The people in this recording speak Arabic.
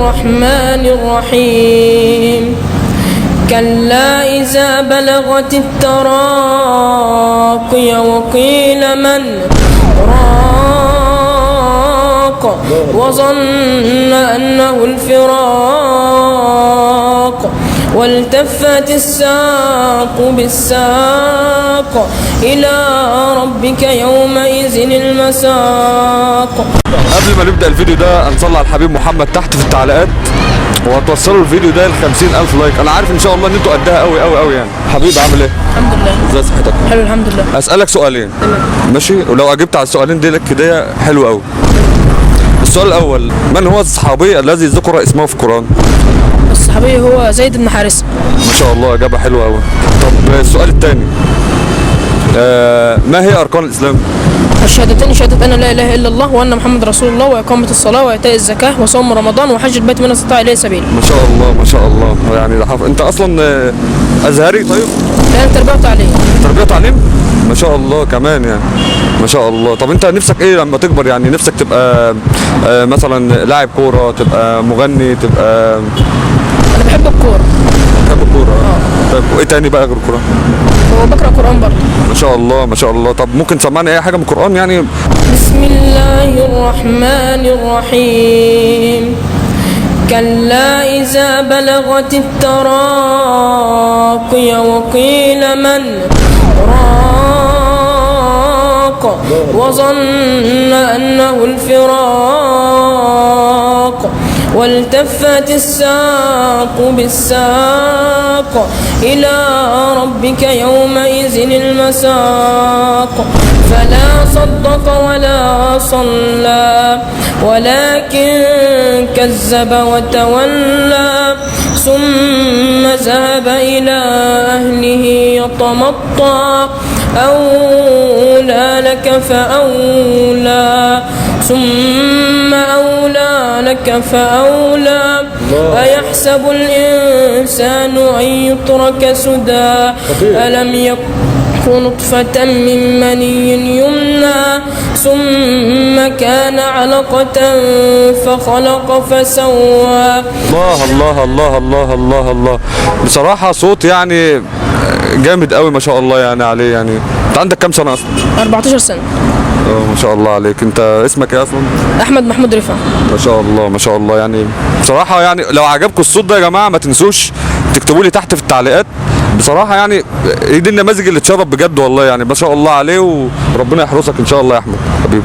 الرحمن الرحيم كلا إذا بلغت التراقي وقيل من راق وظن أنه الفراق والتفت الساق بالساق إلى ربك يومئذ المساق. قبل ما نبدأ الفيديو ده هنصلي على الحبيب محمد تحت في التعليقات وهتوصلوا الفيديو ده ل 50,000 لايك. انا عارف ان شاء الله ان انتوا قدها قوي قوي قوي يعني. حبيبي عامل ايه؟ الحمد لله. ازي صحتك؟ حلو الحمد لله. اسالك سؤالين. تمام. ماشي، ولو اجبت على السؤالين دي لك كده حلو قوي. السؤال الاول، من هو الصحابي الذي ذكر اسمه في القرآن؟ الصحابي هو زيد بن حارثة. ما شاء الله، اجابه حلوه قوي. طب السؤال الثاني، ما هي اركان الاسلام؟ الشهادتين، شهادة أن لا إله إلا الله وأن محمد رسول الله وإقامة الصلاة وإيتاء الزكاة وصوم رمضان وحج البيت من استطاع إليه سبيلا. ما شاء الله ما شاء الله. يعني انت اصلا ازهري؟ طيب لا، تربية وتعليم. تربيه وتعليم؟ ما شاء الله كمان يعني. ما شاء الله. طب انت نفسك ايه لما تكبر؟ يعني نفسك تبقى مثلا لاعب كوره، تبقى مغني، تبقى؟ أنا بحب الكورة. بحب الكوره. طب وايه تاني بقى غير الكوره؟ وبقرأ قرآن برضه. ما شاء الله ما شاء الله. طب ممكن تسمعني اي حاجه من القران يعني؟ بسم الله الرحمن الرحيم كلا إذا بلغت التراقي وقيل من راق وظن أنه الفراق والتفت الساق بالساق إلى ربك يومئذ المساق فلا صدق ولا صلى ولكن كذب وتولى ثم ذهب إلى أهله يتمطى أولى لك فأولى ثم أولى لك فأولى أيحسب الإنسان أن يترك سدى ألم يكن نطفة من مني يمنى ثم كان علقة فخلق فسوى. الله الله الله الله الله الله. بصراحة صوت يعني جامد قوي ما شاء الله يعني عليه. يعني انت عندك كام سنة اصلا؟ 14 سنة. ما شاء الله عليك. انت اسمك ايه اصلا؟ احمد محمود رفعت. ما شاء الله ما شاء الله. يعني بصراحة يعني لو عجبكم الصوت ده يا جماعة ما تنسوش تكتبوا لي تحت في التعليقات. بصراحة يعني دي النماذج اللي اتشرف بجد والله. يعني ما شاء الله عليه وربنا يحرسك ان شاء الله يا احمد حبيبي.